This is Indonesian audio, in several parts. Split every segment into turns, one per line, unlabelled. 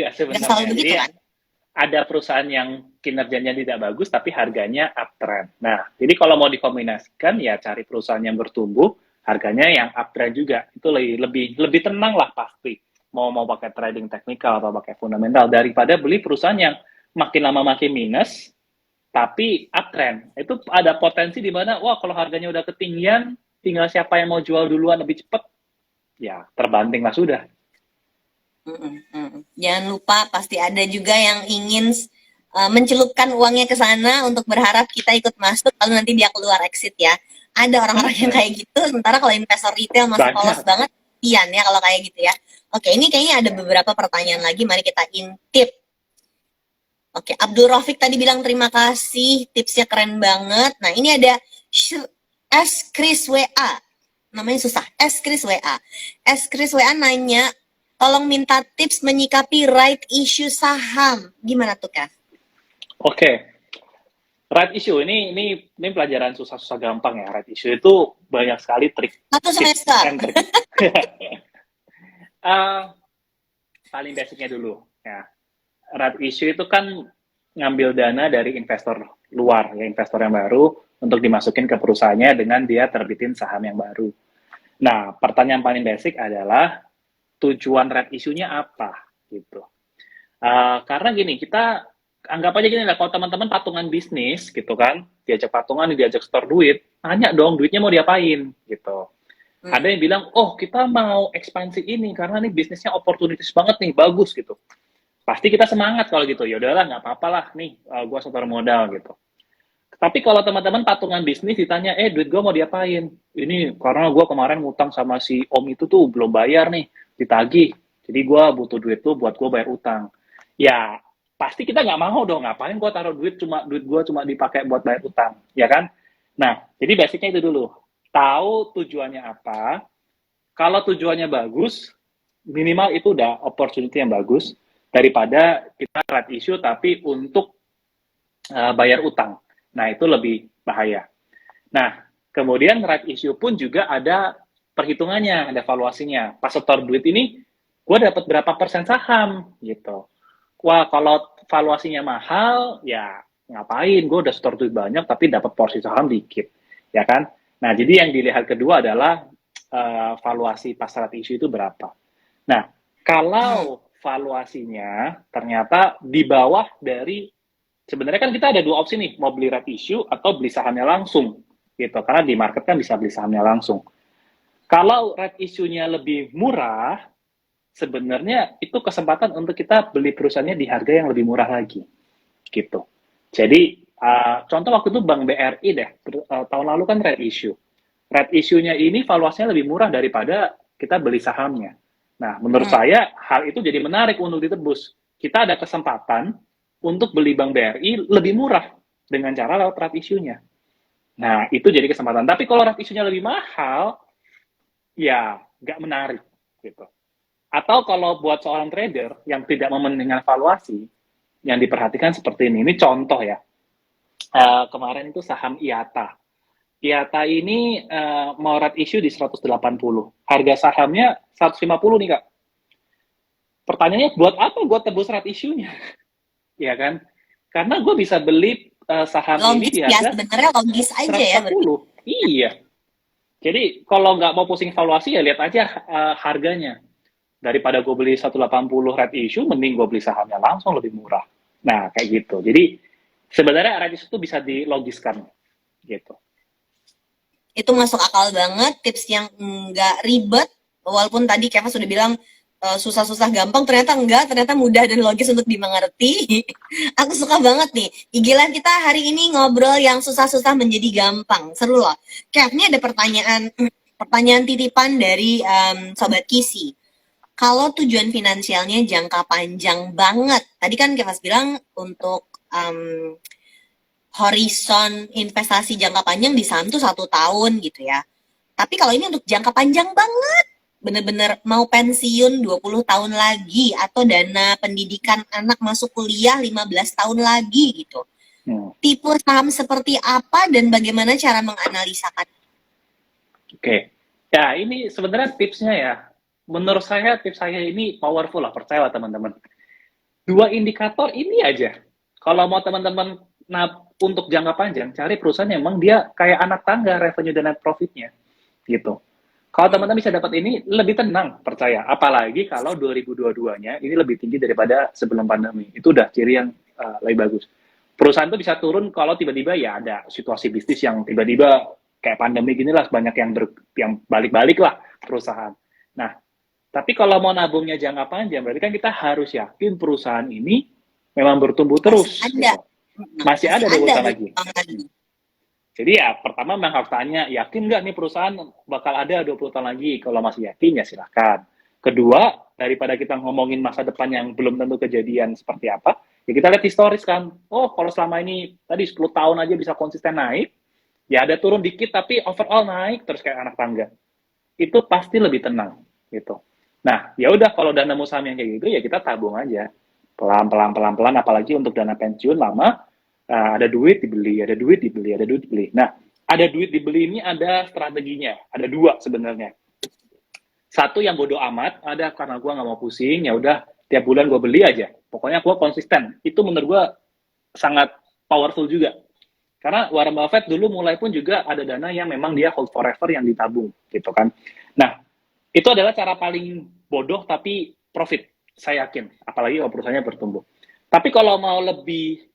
Ya
Nggak selalu
sebenarnya. Jadi
begitu kan?
ada perusahaan yang kinerjanya tidak bagus tapi harganya uptrend. Nah, jadi kalau mau dikombinasikan ya cari perusahaan yang bertumbuh, harganya yang uptrend juga. Itu lebih tenang lah pasti. Mau pakai trading teknikal atau pakai fundamental daripada beli perusahaan yang makin lama makin minus tapi uptrend. Itu ada potensi di mana wah kalau harganya udah ketinggian, tinggal siapa yang mau jual duluan lebih cepat, ya terbanting lah sudah.
Mm-mm, mm-mm. Jangan lupa pasti ada juga yang ingin mencelupkan uangnya ke sana untuk berharap kita ikut masuk lalu nanti dia keluar exit ya. Ada orang-orang yang
Mm-mm.
kayak gitu, sementara kalau investor retail masih polos
Banyak.
banget, pian ya kalau kayak gitu ya. Oke, ini kayaknya ada beberapa pertanyaan lagi, mari kita intip. Oke, Abdul Rafiq tadi bilang terima kasih, tipsnya keren banget. Nah, ini ada S. Chris WA, namanya susah, S. Chris WA. S. Chris WA nanya, tolong minta tips menyikapi right issue saham. Gimana tuh, Kak?
Oke, okay. Right issue ini pelajaran susah-susah gampang ya. Right issue itu banyak sekali
Satu
tips
semester.
and trick. uh, Paling basicnya dulu ya. Right issue itu kan ngambil dana dari investor luar ya, investor yang baru untuk dimasukin ke perusahaannya dengan dia terbitin saham yang baru. Nah, pertanyaan paling basic adalah tujuan right issue-nya apa gitu. Karena gini, kita anggap aja gini lah, kalau teman-teman patungan bisnis gitu kan, diajak patungan, diajak store duit, tanya dong duitnya mau diapain gitu. Ada
Hmm.
yang bilang, oh kita mau ekspansi ini karena nih bisnisnya opportunities banget nih, bagus gitu. Pasti kita semangat kalau gitu, ya udahlah nggak apa-apa lah nih, gue setor modal gitu. Tapi kalau teman-teman patungan bisnis ditanya, duit gue mau diapain? Ini karena gue kemarin ngutang sama si om itu tuh belum bayar nih, ditagih. Jadi gue butuh duit tuh buat gue bayar utang. Ya pasti kita nggak mau dong, ngapain gue taruh duit gue cuma dipakai buat bayar utang, ya kan? Nah, jadi basicnya itu dulu. Tahu tujuannya apa. Kalau tujuannya bagus, minimal itu udah opportunity yang bagus daripada kita red issue tapi untuk bayar utang. Nah, itu lebih bahaya. Nah, kemudian right issue pun juga ada perhitungannya, ada valuasinya. Pas setor duit ini, gue dapat berapa persen saham gitu. Wah, kalau valuasinya mahal, ya ngapain? Gue udah setor duit banyak, tapi dapat porsi saham dikit, ya kan? Nah, jadi yang dilihat kedua adalah valuasi pas right issue itu berapa. Nah,
Hmm.
kalau valuasinya ternyata di bawah dari sebenarnya kan kita ada dua opsi nih, mau beli right issue atau beli sahamnya langsung gitu. Karena di market kan bisa beli sahamnya langsung. Kalau right issue-nya lebih murah, sebenarnya itu kesempatan untuk kita beli perusahaannya di harga yang lebih murah lagi gitu. Jadi contoh waktu itu Bank BRI deh, tahun lalu kan right issue. Right issue-nya ini valuasinya lebih murah daripada kita beli sahamnya. Nah, menurut
Hmm.
saya hal itu jadi menarik untuk ditebus. Kita ada kesempatan untuk beli Bank BRI lebih murah dengan cara lewat right issue-nya. Nah, itu jadi kesempatan. Tapi kalau right issue-nya lebih mahal, ya nggak menarik gitu. Atau kalau buat seorang trader yang tidak mementingkan valuasi, yang diperhatikan seperti ini. Ini contoh ya. Kemarin itu saham IATA. IATA ini mau right issue di 180. Harga sahamnya 150 nih, Kak. Pertanyaannya, buat apa gue tebus right issue-nya? Ya kan? Karena gue bisa beli saham ini
Logis
di
ya,
harga
sebenarnya logis aja ya berarti.
140. Iya. Jadi kalau nggak mau pusing valuasi ya lihat aja harganya. Daripada gue beli 180 red issue, mending gue beli sahamnya langsung lebih murah. Nah, kayak gitu. Jadi sebenarnya red issue itu bisa dilogiskan gitu.
Itu masuk akal banget, tips yang nggak ribet, walaupun tadi Keva sudah bilang susah-susah gampang, ternyata enggak, ternyata mudah dan logis untuk dimengerti. Aku suka banget nih, Igilan kita hari ini ngobrol yang susah-susah menjadi gampang, seru loh. Kev, ini ada pertanyaan pertanyaan titipan dari Sobat Kisi. Kalau tujuan finansialnya jangka panjang banget, tadi kan Kevas bilang untuk horizon investasi jangka panjang di saham tuh 1 tahun gitu ya. Tapi kalau ini untuk jangka panjang banget, bener-bener mau pensiun 20 tahun lagi atau dana pendidikan anak masuk kuliah 15 tahun lagi gitu.
Hmm.
Tipe saham seperti apa dan bagaimana cara menganalisakan?
Oke. Ya, ini sebenarnya tipsnya ya. Menurut saya tips saya ini powerful lah, percayalah teman-teman. dua indikator ini aja. Kalau mau teman-teman untuk jangka panjang, cari perusahaan yang memang dia kayak anak tangga revenue dan net profitnya gitu. Kalau teman-teman bisa dapat ini, lebih tenang, percaya. Apalagi kalau 2022-nya ini lebih tinggi daripada sebelum pandemi. Itu udah ciri yang lebih bagus. Perusahaan itu bisa turun kalau tiba-tiba ya ada situasi bisnis yang tiba-tiba kayak pandemi gini lah, banyak yang balik-balik lah perusahaan. Nah, tapi kalau mau nabungnya jangka panjang, berarti kan kita harus yakin perusahaan ini memang bertumbuh terus.
Masih ada.
Gitu. Masih ada 20 tahun lagi.
lagi.
Jadi ya pertama memang harus tanya, yakin nggak nih perusahaan bakal ada 20 tahun lagi? Kalau masih yakin ya silahkan. Kedua, daripada kita ngomongin masa depan yang belum tentu kejadian seperti apa, ya kita lihat historis kan. Oh, kalau selama ini tadi 10 tahun aja bisa konsisten naik, ya ada turun dikit tapi overall naik terus kayak anak tangga. Itu pasti lebih tenang gitu. Nah, ya udah kalau udah nemu saham yang kayak gitu ya kita tabung aja. Pelan-pelan apalagi untuk dana pensiun lama ada duit dibeli, ada duit dibeli, ada duit dibeli. Nah, ada duit dibeli ini ada strateginya, ada dua sebenarnya. Satu yang bodoh amat, ada karena gue nggak mau pusing, ya udah tiap bulan gue beli aja. Pokoknya gue konsisten. Itu menurut gue sangat powerful juga. Karena Warren Buffett dulu mulai pun juga ada dana yang memang dia hold forever yang ditabung, gitu kan. Nah, itu adalah cara paling bodoh tapi profit, saya yakin. Apalagi kalau perusahaannya bertumbuh. Tapi kalau mau lebih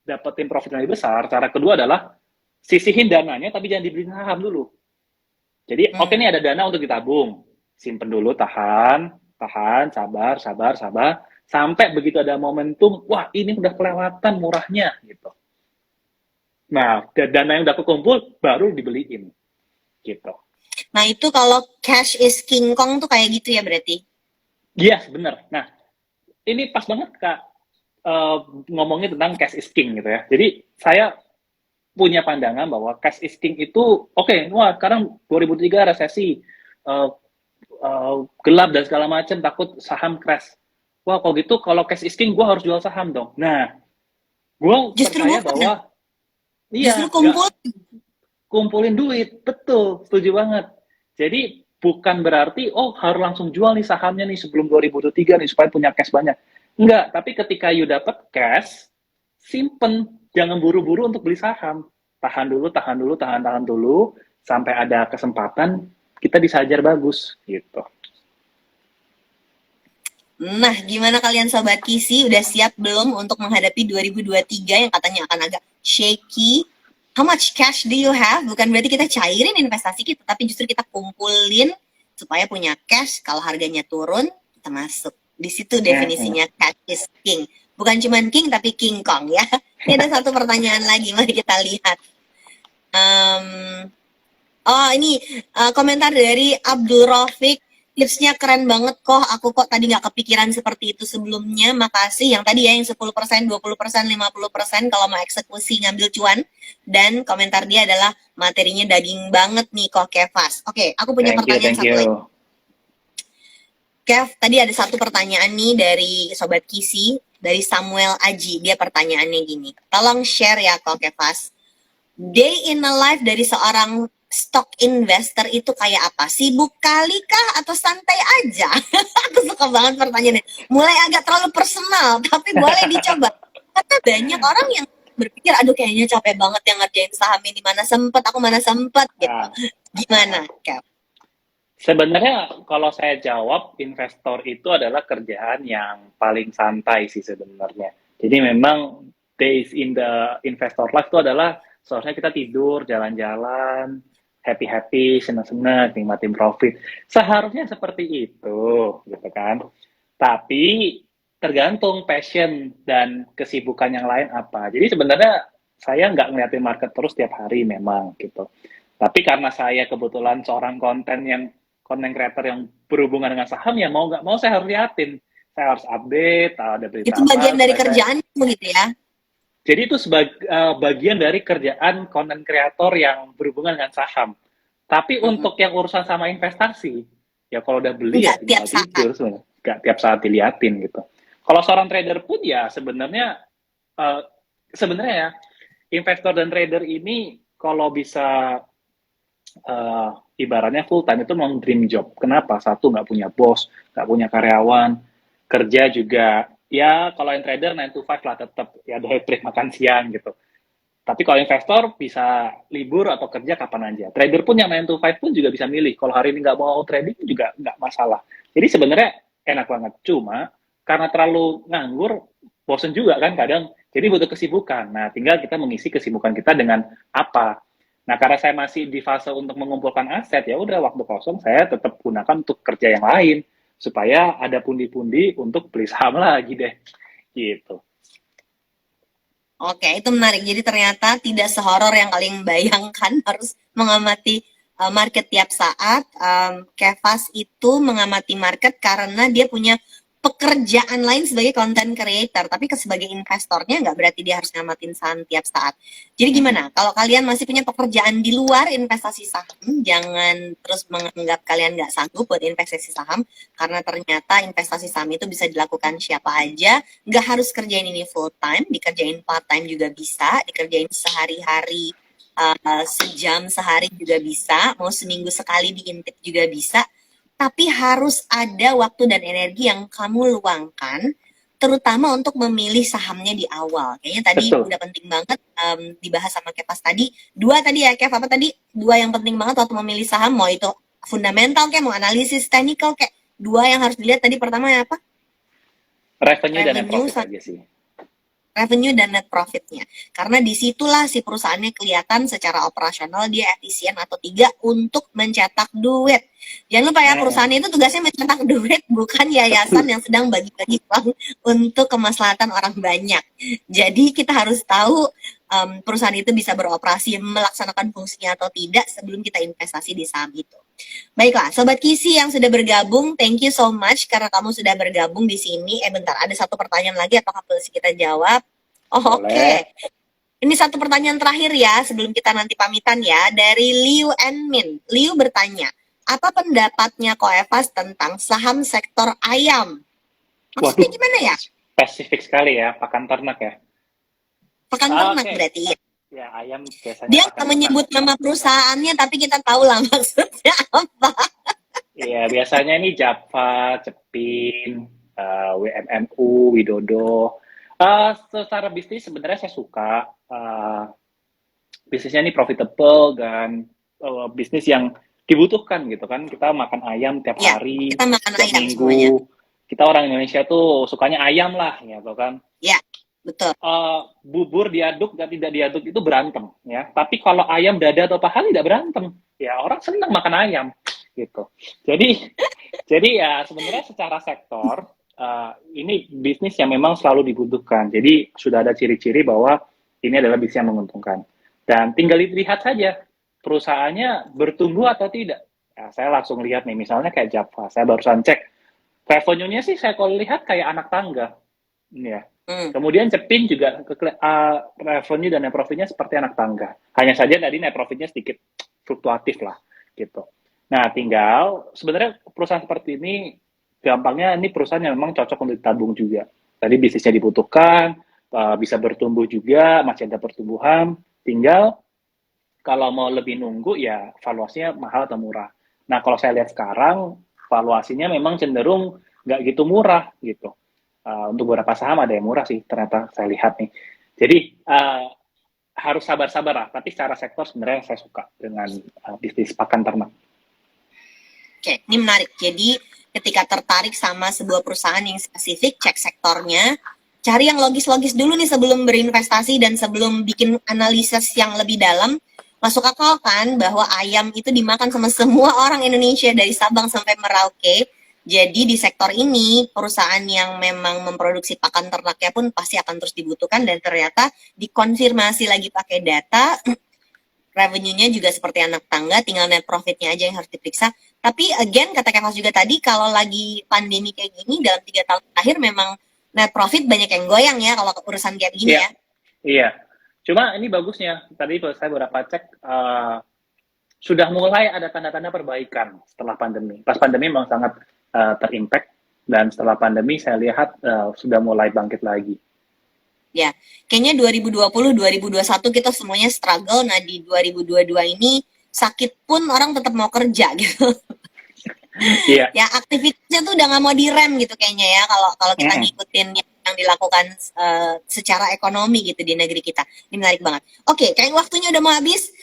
dapetin profit yang lebih besar, cara kedua adalah sisihin dananya tapi jangan dibeli saham dulu. Jadi oke nih ada dana untuk ditabung, simpen dulu, tahan, sabar, sampai begitu ada momentum, wah ini udah kelewatan murahnya gitu. Nah, dana yang udah kekumpul baru dibeliin gitu.
Nah itu kalau cash is king kong tuh kayak gitu ya berarti?
Yes, bener. Nah, ini pas banget Kak ngomongnya tentang cash is king gitu ya. Jadi saya punya pandangan bahwa cash is king itu wah sekarang 2003 resesi gelap dan segala macam, takut saham crash. Wah kalau gitu kalau cash is king gue harus jual saham dong. Nah, gue percaya bahwa iya,
justru
kumpulin duit, betul, setuju banget. Jadi bukan berarti harus langsung jual nih sahamnya nih sebelum 2023 nih supaya punya cash banyak. Enggak, tapi ketika you dapat cash, simpen, jangan buru-buru untuk beli saham. Tahan dulu, sampai ada kesempatan, kita disajar bagus, gitu.
Nah, gimana kalian Sobat Kisi? Udah siap belum untuk menghadapi 2023 yang katanya akan agak shaky? How much cash do you have? Bukan berarti kita cairin investasi kita, tapi justru kita kumpulin supaya punya cash. Kalau harganya turun, kita masuk. Di situ definisinya cash is king. Bukan cuma king, tapi king kong ya. Ini ada satu pertanyaan lagi, mari kita lihat. Ini komentar dari Abdul Rafiq. Tipsnya keren banget kok. Aku kok tadi nggak kepikiran seperti itu sebelumnya. Makasih. Yang tadi ya yang 10%, 20%, 50% kalau mau eksekusi ngambil cuan. Dan komentar dia adalah materinya daging banget nih kok Kevas. Oke, aku punya pertanyaan satu lagi. Kev, tadi ada satu pertanyaan nih dari Sobat Kisi, dari Samuel Aji. Dia pertanyaannya gini. Tolong share ya kok Kevas. Day in a life dari seorang stock investor itu kayak apa? Sibuk kali kah atau santai aja? Aku suka banget pertanyaannya. Mulai agak terlalu personal, tapi boleh dicoba. Karena banyak orang yang berpikir, aduh kayaknya capek banget yang ngerjain saham ini. Mana sempet gitu. Gimana, Kev?
Sebenarnya kalau saya jawab, investor itu adalah kerjaan yang paling santai sih sebenarnya. Jadi memang days in the investor life itu adalah seharusnya kita tidur, jalan-jalan, happy-happy, senang-senang, nikmatin profit. Seharusnya seperti itu, gitu kan. Tapi tergantung passion dan kesibukan yang lain apa. Jadi sebenarnya saya nggak ngeliatin market terus tiap hari memang gitu. Tapi karena saya kebetulan seorang content creator yang berhubungan dengan saham, ya mau nggak mau saya harus liatin. Saya harus update, ada berita
itu bagian dari kerjaan gitu ya?
Jadi itu bagian dari kerjaan content creator yang berhubungan dengan saham. Tapi untuk yang urusan sama investasi, ya kalau udah beli
nggak
ya tinggal tidur sebenarnya. Nggak tiap saat diliatin gitu. Kalau seorang trader pun ya sebenarnya ya investor dan trader ini kalau bisa ibaratnya full time itu memang dream job. Kenapa? Satu, nggak punya bos, nggak punya karyawan, kerja juga Ya, kalau yang trader 9 to 5 lah tetap, ya ada break makan siang gitu. Tapi kalau investor bisa libur atau kerja kapan aja. Trader pun yang 9 to 5 pun juga bisa milih. Kalau hari ini nggak mau trading juga nggak masalah. Jadi sebenarnya enak banget. Cuma karena terlalu nganggur, bosen juga kan kadang. Jadi butuh kesibukan. Nah, tinggal kita mengisi kesibukan kita dengan apa. Nah, karena saya masih di fase untuk mengumpulkan aset, ya udah waktu kosong saya tetap gunakan untuk kerja yang lain supaya ada pundi-pundi untuk beli saham lagi deh. Gitu.
Oke, itu menarik. Jadi ternyata tidak sehoror yang kalian bayangkan harus mengamati market tiap saat. Kevas itu mengamati market karena dia punya pekerjaan lain sebagai content creator, tapi sebagai investornya nggak berarti dia harus ngamatin saham tiap saat. Jadi gimana? Kalau kalian masih punya pekerjaan di luar investasi saham, jangan terus menganggap kalian nggak sanggup buat investasi saham, karena ternyata investasi saham itu bisa dilakukan siapa aja, nggak harus kerjain ini full time, dikerjain part time juga bisa, dikerjain sehari-hari, sejam sehari juga bisa, mau seminggu sekali diintip juga bisa, tapi harus ada waktu dan energi yang kamu luangkan, terutama untuk memilih sahamnya di awal. Kayaknya tadi
Betul.
udah penting banget dibahas sama Kevas tadi. Dua tadi ya, Kev, apa tadi? Dua yang penting banget waktu memilih saham, mau itu fundamental kayak, mau analisis teknikal kayak. Dua yang harus dilihat tadi, pertama ya apa?
Revenue dan net
Revenue
profit aja sih.
revenue dan net profitnya. Karena disitulah si perusahaannya kelihatan secara operasional dia efisien atau tidak untuk mencetak duit. Jangan lupa ya, perusahaan itu tugasnya mencetak duit, bukan yayasan yang sedang bagi-bagi uang untuk kemaslahatan orang banyak. Jadi kita harus tahu perusahaan itu bisa beroperasi, melaksanakan fungsinya atau tidak sebelum kita investasi di saham itu. Baiklah, Sobat Kisi yang sudah bergabung, thank you so much karena kamu sudah bergabung di sini. Bentar, ada satu pertanyaan lagi, apakah boleh kita jawab? Oh, oke. Ini satu pertanyaan terakhir ya, sebelum kita nanti pamitan ya, dari Liu and Min. Liu bertanya, apa pendapatnya Koevas tentang saham sektor ayam? Maksudnya
Waduh,
gimana ya?
spesifik sekali ya, pakan ternak ya.
Pakan ternak
Oke.
berarti ya?
Ya, ayam biasanya
Dia
pakan
nggak
ternak.
menyebut nama perusahaannya, tapi kita tahu lah maksudnya apa.
Iya, biasanya ini Java, Cepin, WMMU, Widodo. Secara bisnis sebenarnya saya suka. Bisnisnya ini profitable dan bisnis yang dibutuhkan gitu kan. Kita makan ayam tiap
Ya,
hari,
kita makan
tiap
ayam
minggu.
semuanya.
Kita orang Indonesia tuh sukanya ayam lah, gitu kan.
Ya, betul.
Bubur diaduk dan tidak diaduk itu berantem ya. Tapi kalau ayam dada atau paha tidak berantem. Ya orang senang makan ayam gitu. Jadi ya sebenarnya secara sektor ini bisnis yang memang selalu dibutuhkan. Jadi sudah ada ciri-ciri bahwa ini adalah bisnis yang menguntungkan. Dan tinggal dilihat saja perusahaannya bertumbuh atau tidak. Ya, saya langsung lihat nih, misalnya kayak Java. Saya barusan cek revenue-nya sih saya kalau lihat kayak anak tangga. Ya. Kemudian Cepin juga revenue dan net profitnya seperti anak tangga. Hanya saja tadi net profitnya sedikit fluktuatif lah gitu. Nah, tinggal sebenarnya perusahaan seperti ini gampangnya ini perusahaan yang memang cocok untuk ditabung juga. Tadi bisnisnya dibutuhkan, bisa bertumbuh juga, masih ada pertumbuhan. Tinggal kalau mau lebih nunggu ya valuasinya mahal atau murah. Nah, kalau saya lihat sekarang valuasinya memang cenderung nggak gitu murah gitu. Untuk beberapa saham ada yang murah sih ternyata saya lihat nih. Jadi harus sabar-sabar lah. Tapi secara sektor sebenarnya saya suka dengan bisnis pakan ternak.
Oke, ini menarik. Jadi ketika tertarik sama sebuah perusahaan yang spesifik, cek sektornya, cari yang logis-logis dulu nih sebelum berinvestasi dan sebelum bikin analisis yang lebih dalam. Masuk akal kan bahwa ayam itu dimakan sama semua orang Indonesia dari Sabang sampai Merauke. Jadi di sektor ini perusahaan yang memang memproduksi pakan ternaknya pun pasti akan terus dibutuhkan dan ternyata dikonfirmasi lagi pakai data revenue-nya juga seperti anak tangga, tinggal net profit-nya aja yang harus diperiksa. Tapi again kata Kevas juga tadi kalau lagi pandemi kayak gini dalam 3 tahun terakhir memang net profit banyak yang goyang ya kalau urusan kayak gini ya.
Iya. Cuma ini bagusnya tadi saya beberapa cek sudah mulai ada tanda-tanda perbaikan setelah pandemi. Pas pandemi memang sangat terimpact dan setelah pandemi saya lihat sudah mulai bangkit lagi.
Ya, kayaknya 2020, 2021 kita semuanya struggle. Nah di 2022 ini sakit pun orang tetap mau kerja gitu.
Iya.
Ya aktivitasnya tuh udah nggak mau direm gitu kayaknya ya kalau kita ngikutin yang dilakukan secara ekonomi gitu di negeri kita. Ini menarik banget. Oke, kayak waktunya udah mau habis.